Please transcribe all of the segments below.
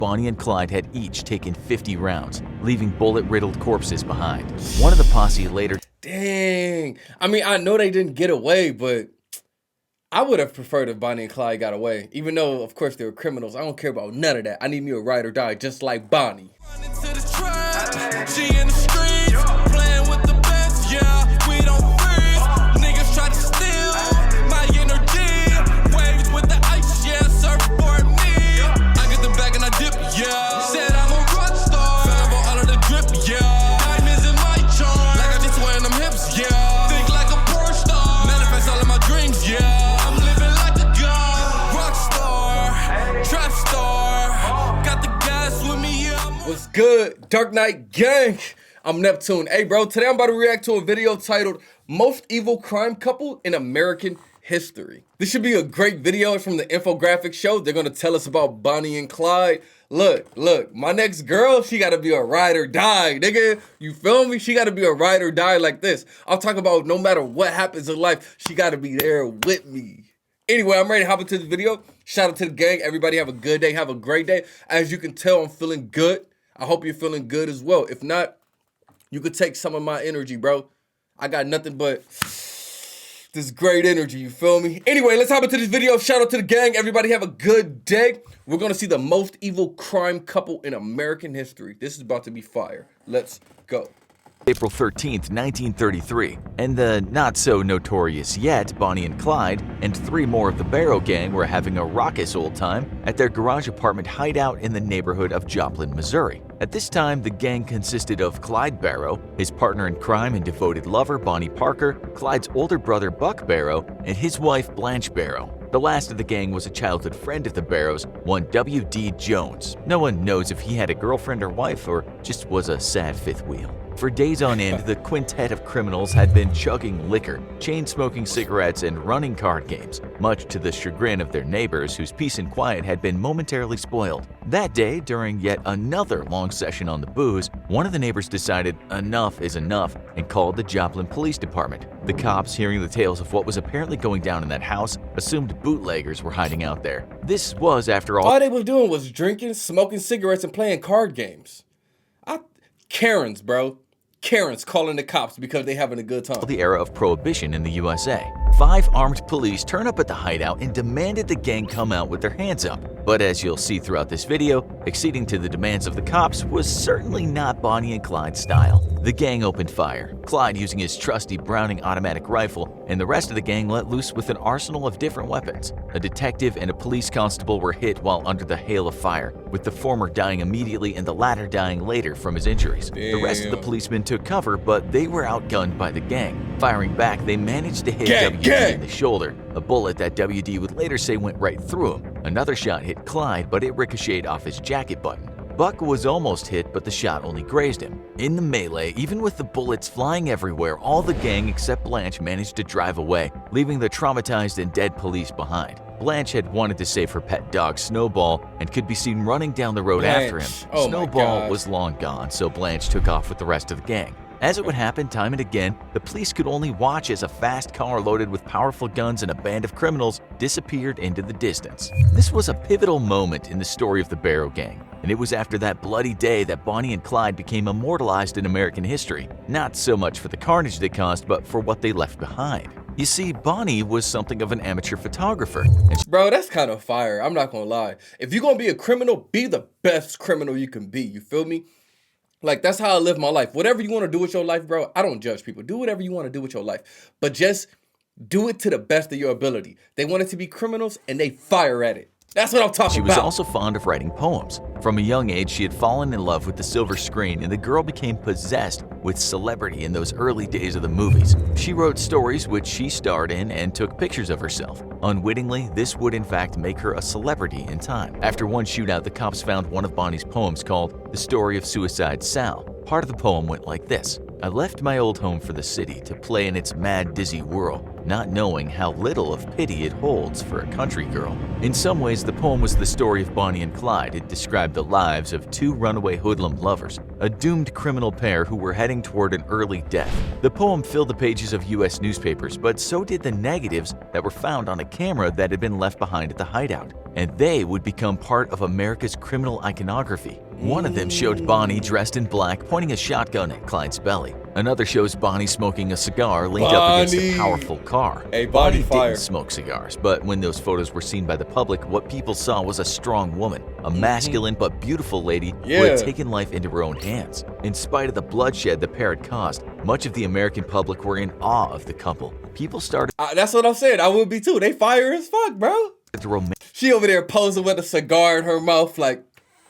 Bonnie and Clyde had each taken 50 rounds, leaving bullet-riddled corpses behind. One of the posse later... Dang. I mean, I know they didn't get away, but I would have preferred if Bonnie and Clyde got away. Even though, of course, they were criminals. I don't care about none of that. I need me a ride or die just like Bonnie. She in the streets, playing with the best, yeah, we don't freeze. Niggas try to steal my energy. Waves with the ice, yeah, surfboard me. I get the bag and I dip, yeah. Said I'm a rock star. Fell for all of the drip, yeah. Diamonds in my charm, like I just wearing them hips, yeah. Think like a porn star, manifest all of my dreams, yeah. I'm living like a god, rock star, trap star. Got the gas with me, yeah. What's good, Dark Knight gang? I'm Neptune. Hey bro, today I'm about to react to a video titled Most Evil Crime Couple in American History. This should be a great video. It's from the infographic show. They're gonna tell us about Bonnie and Clyde. Look, my next girl, she gotta be a ride or die, nigga. You feel me? She gotta be a ride or die like this. I'll talk about no matter what happens in life, she gotta be there with me. Anyway, I'm ready to hop into this video. Shout out to the gang. Everybody have a good day. Have a great day. As you can tell, I'm feeling good. I hope you're feeling good as well. If not, you could take some of my energy, bro. I got nothing but this great energy, you feel me? Anyway, let's hop into this video. Shout out to the gang. Everybody have a good day. We're gonna see the most evil crime couple in American history. This is about to be fire. Let's go. April 13th, 1933, and the not-so-notorious yet Bonnie and Clyde and 3 more of the Barrow Gang were having a raucous old time at their garage apartment hideout in the neighborhood of Joplin, Missouri. At this time, the gang consisted of Clyde Barrow, his partner in crime and devoted lover Bonnie Parker, Clyde's older brother Buck Barrow, and his wife Blanche Barrow. The last of the gang was a childhood friend of the Barrows, one W.D. Jones. No one knows if he had a girlfriend or wife or just was a sad fifth wheel. For days on end, the quintet of criminals had been chugging liquor, chain-smoking cigarettes, and running card games, much to the chagrin of their neighbors whose peace and quiet had been momentarily spoiled. That day, during yet another long session on the booze, one of the neighbors decided enough is enough and called the Joplin Police Department. The cops, hearing the tales of what was apparently going down in that house, assumed bootleggers were hiding out there. This was, after all they were doing was drinking, smoking cigarettes, and playing card games. Karens, bro. Karens calling the cops because they having a good time. The era of prohibition in the USA. 5 armed police turn up at the hideout and demanded the gang come out with their hands up. But as you'll see throughout this video, acceding to the demands of the cops was certainly not Bonnie and Clyde's style. The gang opened fire, Clyde using his trusty Browning automatic rifle, and the rest of the gang let loose with an arsenal of different weapons. A detective and a police constable were hit while under the hail of fire, with the former dying immediately and the latter dying later from his injuries. Damn. The rest of the policemen took cover, but they were outgunned by the gang. Firing back, they managed to hit WD in the shoulder, a bullet that WD would later say went right through him. Another shot hit Clyde, but it ricocheted off his jacket button. Buck was almost hit, but the shot only grazed him. In the melee, even with the bullets flying everywhere, all the gang except Blanche managed to drive away, leaving the traumatized and dead police behind. Blanche had wanted to save her pet dog Snowball and could be seen running down the road after him. Oh Snowball was long gone, so Blanche took off with the rest of the gang. As it would happen time and again, the police could only watch as a fast car loaded with powerful guns and a band of criminals disappeared into the distance. This was a pivotal moment in the story of the Barrow Gang, and it was after that bloody day that Bonnie and Clyde became immortalized in American history, not so much for the carnage they caused, but for what they left behind. You see, Bonnie was something of an amateur photographer. Bro, that's kind of fire. I'm not gonna lie. If you're gonna be a criminal, be the best criminal you can be. You feel me? Like, that's how I live my life. Whatever you want to do with your life, bro, I don't judge people. Do whatever you want to do with your life. But just do it to the best of your ability. They wanted to be criminals, and they fire at it. That's what I'm talking about. She was also fond of writing poems. From a young age, she had fallen in love with the silver screen, and the girl became possessed with celebrity in those early days of the movies. She wrote stories which she starred in and took pictures of herself. Unwittingly, this would in fact make her a celebrity in time. After one shootout, the cops found one of Bonnie's poems called The Story of Suicide Sal. Part of the poem went like this: I left my old home for the city to play in its mad, dizzy whirl. not knowing how little of pity it holds for a country girl. In some ways, the poem was the story of Bonnie and Clyde. It described the lives of two runaway hoodlum lovers, a doomed criminal pair who were heading toward an early death. The poem filled the pages of U.S. newspapers, but so did the negatives that were found on a camera that had been left behind at the hideout, and they would become part of America's criminal iconography. One of them showed Bonnie dressed in black pointing a shotgun at Clyde's belly. Another shows Bonnie smoking a cigar leaned up against a powerful car. Hey, Bonnie fire. didn't smoke cigars, but when those photos were seen by the public, what people saw was a strong woman, a masculine but beautiful lady who had taken life into her own hands. In spite of the bloodshed the pair had caused, much of the American public were in awe of the couple. People started That's what I'm saying. I would be too. They fire as fuck, bro. She over there posing with a cigar in her mouth like,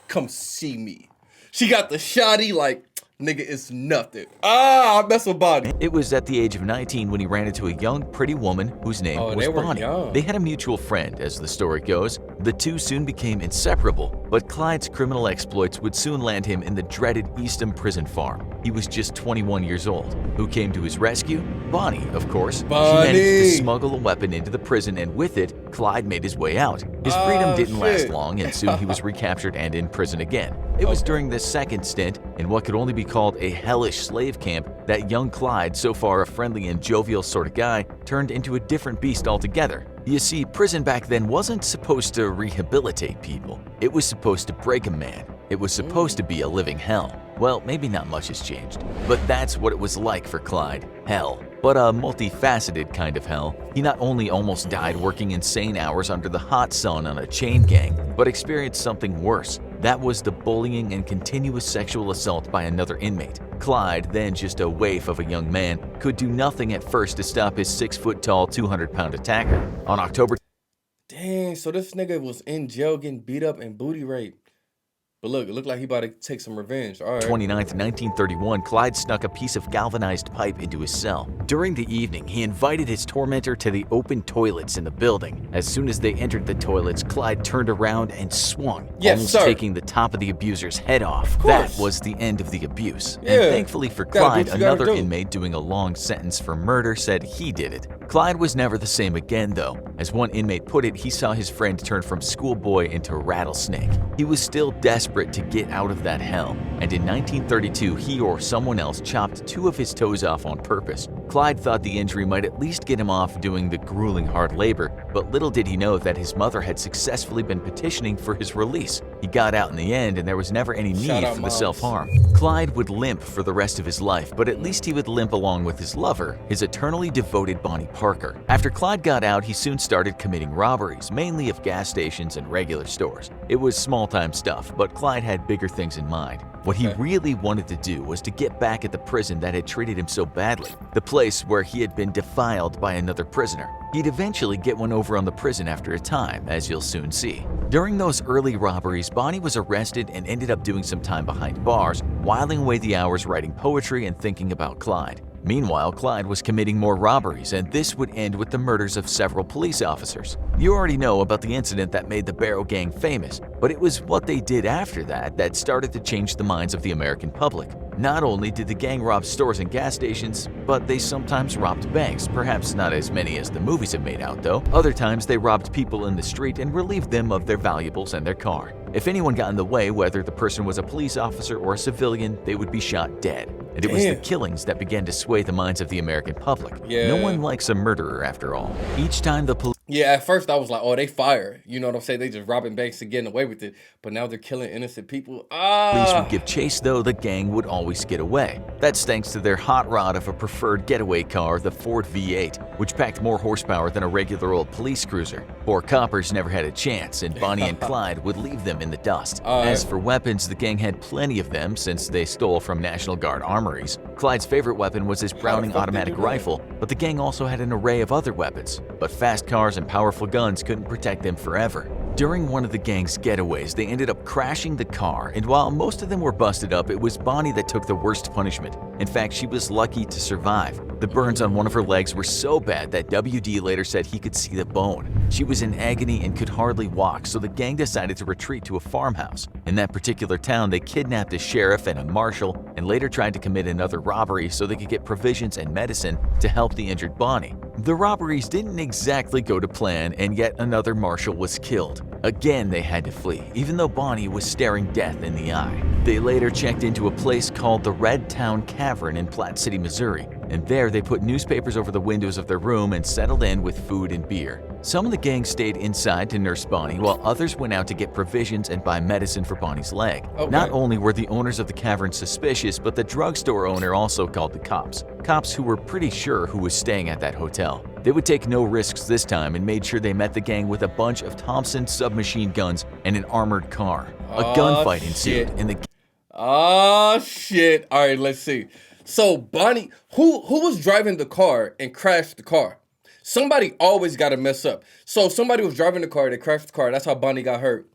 come see me. She got the shotty like, nigga, it's nothing. I mess with Bonnie. It was at the age of 19 when he ran into a young, pretty woman whose name was Bonnie. Young. They had a mutual friend, as the story goes. The two soon became inseparable, but Clyde's criminal exploits would soon land him in the dreaded Eastham prison farm. He was just 21 years old. Who came to his rescue? Bonnie, of course. Bonnie. She managed to smuggle a weapon into the prison, and with it, Clyde made his way out. His freedom didn't last long, and soon he was recaptured and in prison again. It was during this second stint, in what could only be called a hellish slave camp, that young Clyde, so far a friendly and jovial sort of guy, turned into a different beast altogether. You see, prison back then wasn't supposed to rehabilitate people. It was supposed to break a man. It was supposed to be a living hell. Well, maybe not much has changed, but that's what it was like for Clyde. Hell. But a multifaceted kind of hell. He not only almost died working insane hours under the hot sun on a chain gang, but experienced something worse. That was the bullying and continuous sexual assault by another inmate. Clyde, then just a waif of a young man, could do nothing at first to stop his 6-foot-tall, 200-pound attacker. On October Dang, so this nigga was in jail getting beat up and booty raped. But look, it looked like he about to take some revenge. All right. 29th, 1931, Clyde snuck a piece of galvanized pipe into his cell. During the evening, he invited his tormentor to the open toilets in the building. As soon as they entered the toilets, Clyde turned around and swung, almost taking the top of the abuser's head off. That was the end of the abuse. And thankfully for Clyde, another inmate doing a long sentence for murder said he did it. Clyde was never the same again, though. As one inmate put it, he saw his friend turn from schoolboy into rattlesnake. He was still desperate to get out of that hell, and in 1932 he or someone else chopped 2 of his toes off on purpose. Clyde thought the injury might at least get him off doing the grueling hard labor, but little did he know that his mother had successfully been petitioning for his release. He got out in the end, and there was never any need for the self-harm. Clyde would limp for the rest of his life, but at least he would limp along with his lover, his eternally devoted Bonnie Parker. After Clyde got out, he soon started committing robberies, mainly of gas stations and regular stores. It was small-time stuff, but Clyde had bigger things in mind. What he really wanted to do was to get back at the prison that had treated him so badly, the place where he had been defiled by another prisoner. He'd eventually get one over on the prison after a time, as you'll soon see. During those early robberies, Bonnie was arrested and ended up doing some time behind bars, whiling away the hours writing poetry and thinking about Clyde. Meanwhile, Clyde was committing more robberies, and this would end with the murders of several police officers. You already know about the incident that made the Barrow Gang famous, but it was what they did after that that started to change the minds of the American public. Not only did the gang rob stores and gas stations, but they sometimes robbed banks, perhaps not as many as the movies have made out though. Other times they robbed people in the street and relieved them of their valuables and their car. If anyone got in the way, whether the person was a police officer or a civilian, they would be shot dead. And it was the killings that began to sway the minds of the American public. No one likes a murderer after all. Each time the police at first I was like, oh, they fire. You know what I'm saying? They just robbing banks and getting away with it. But now they're killing innocent people. Police would give chase, though, the gang would always get away. That's thanks to their hot rod of a preferred getaway car, the Ford V8, which packed more horsepower than a regular old police cruiser. Poor coppers never had a chance, and Bonnie and Clyde would leave them in the dust. As for weapons, the gang had plenty of them since they stole from National Guard armories. Clyde's favorite weapon was his Browning automatic rifle, but the gang also had an array of other weapons. But fast cars and powerful guns couldn't protect them forever. During one of the gang's getaways, they ended up crashing the car, and while most of them were busted up, it was Bonnie that took the worst punishment. In fact, she was lucky to survive. The burns on one of her legs were so bad that WD later said he could see the bone. She was in agony and could hardly walk, so the gang decided to retreat to a farmhouse. In that particular town, they kidnapped a sheriff and a marshal and later tried to commit another robbery so they could get provisions and medicine to help the injured Bonnie. The robberies didn't exactly go to plan, and yet another marshal was killed. Again, they had to flee, even though Bonnie was staring death in the eye. They later checked into a place called the Red Town Cavern in Platte City, Missouri, and there they put newspapers over the windows of their room and settled in with food and beer. Some of the gang stayed inside to nurse Bonnie, while others went out to get provisions and buy medicine for Bonnie's leg. Okay. Not only were the owners of the cavern suspicious, but the drugstore owner also called the cops. Cops who were pretty sure who was staying at that hotel. They would take no risks this time and made sure they met the gang with a bunch of Thompson submachine guns and an armored car. A gunfight ensued, and the Oh shit. All right, let's see. So Bonnie, who was driving the car and crashed the car? Somebody always got to mess up. So somebody was driving the car, they crashed the car. That's how Bonnie got hurt.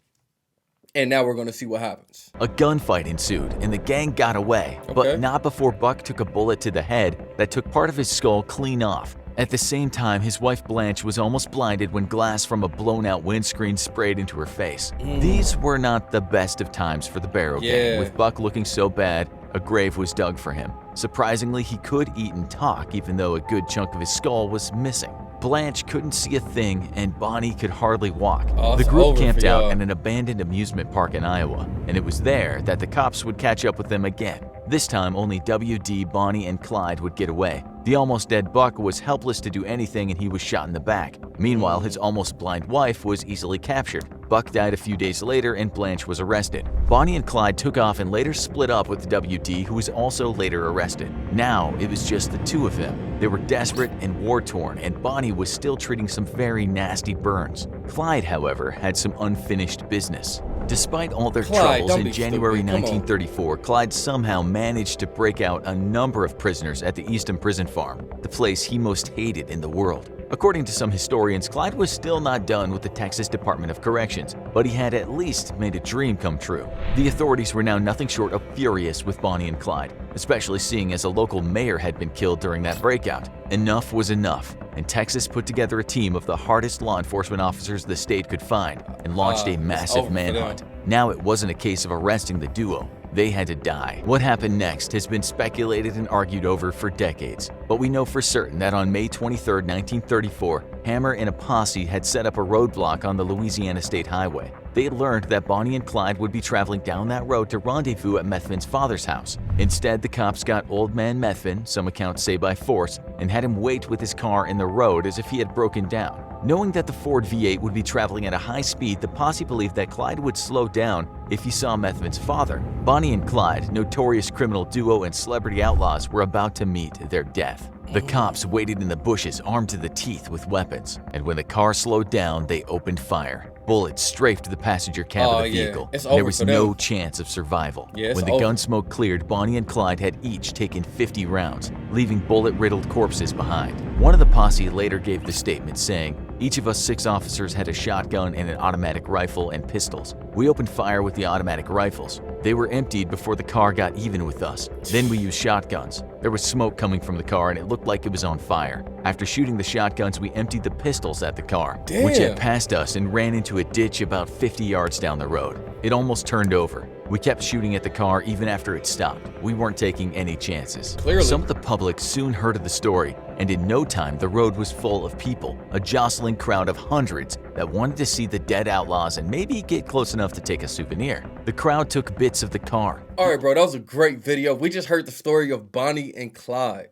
And now we're going to see what happens. A gunfight ensued, and the gang got away, but not before Buck took a bullet to the head that took part of his skull clean off. At the same time, his wife Blanche was almost blinded when glass from a blown-out windscreen sprayed into her face. These were not the best of times for the Barrow gang. With Buck looking so bad, a grave was dug for him. Surprisingly, he could eat and talk, even though a good chunk of his skull was missing. Blanche couldn't see a thing, and Bonnie could hardly walk. The group camped out at an abandoned amusement park in Iowa, and it was there that the cops would catch up with them again. This time, only WD, Bonnie, and Clyde would get away. The almost dead Buck was helpless to do anything, and he was shot in the back. Meanwhile, his almost blind wife was easily captured. Buck died a few days later, and Blanche was arrested. Bonnie and Clyde took off and later split up with WD, who was also later arrested. Now, it was just the two of them. They were desperate and war-torn, and Bonnie was still treating some very nasty burns. Clyde, however, had some unfinished business. Despite all their troubles, in January 1934, Clyde somehow managed to break out a number of prisoners at the Eastham Prison Farm, the place he most hated in the world. According to some historians, Clyde was still not done with the Texas Department of Corrections, but he had at least made a dream come true. The authorities were now nothing short of furious with Bonnie and Clyde, especially seeing as a local mayor had been killed during that breakout. Enough was enough, and Texas put together a team of the hardest law enforcement officers the state could find and launched a massive manhunt. Now it wasn't a case of arresting the duo. They had to die. What happened next has been speculated and argued over for decades, but we know for certain that on May 23, 1934, Hammer and a posse had set up a roadblock on the Louisiana State Highway. They had learned that Bonnie and Clyde would be traveling down that road to rendezvous at Methvin's father's house. Instead, the cops got old man Methvin, some accounts say by force, and had him wait with his car in the road as if he had broken down. Knowing that the Ford V8 would be traveling at a high speed, the posse believed that Clyde would slow down if he saw Methvin's father. Bonnie and Clyde, notorious criminal duo and celebrity outlaws, were about to meet their death. The cops waited in the bushes armed to the teeth with weapons, and when the car slowed down, they opened fire. Bullets strafed the passenger cab of the vehicle. There was no chance of survival. When the gun smoke cleared, Bonnie and Clyde had each taken 50 rounds, leaving bullet-riddled corpses behind. One of the posse later gave the statement saying, "Each of us 6 officers had a shotgun and an automatic rifle and pistols. We opened fire with the automatic rifles. They were emptied before the car got even with us. Then we used shotguns. There was smoke coming from the car and it looked like it was on fire. After shooting the shotguns, we emptied the pistols at the car, which had passed us and ran into a ditch about 50 yards down the road. It almost turned over. We kept shooting at the car even after it stopped. We weren't taking any chances." Some of the public soon heard of the story, and in no time the road was full of people, a jostling crowd of hundreds that wanted to see the dead outlaws and maybe get close enough to take a souvenir. The crowd took bits of the car. All right, bro, that was a great video. We just heard the story of Bonnie and Clyde.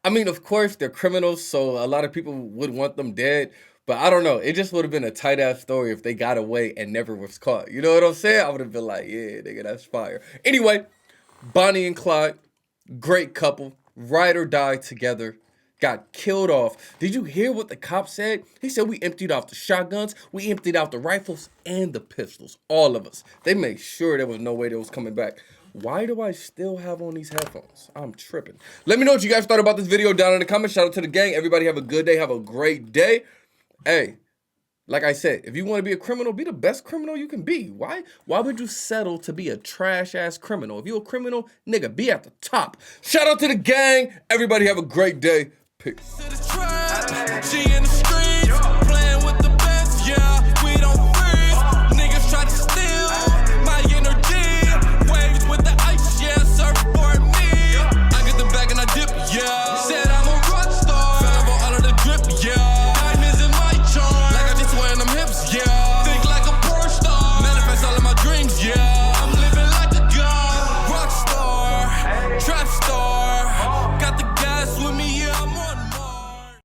I mean, of course, they're criminals, so a lot of people would want them dead. But I don't know. It just would have been a tight-ass story if they got away and never was caught. You know what I'm saying? I would have been like, yeah, nigga, that's fire. Anyway, Bonnie and Clyde, great couple, ride or die together, got killed off. Did you hear what the cop said? He said we emptied out the shotguns, we emptied out the rifles and the pistols, all of us. They made sure there was no way they was coming back. Why do I still have on these headphones? I'm tripping. Let me know what you guys thought about this video down in the comments. Shout out to the gang. Everybody have a good day. Have a great day. Hey, Like I said, if you want to be a criminal, be the best criminal you can be. Why would you settle to be a trash-ass criminal? If you're a criminal, nigga, be at the top. Shout out to the gang. Everybody have a great day. Peace. She in the street.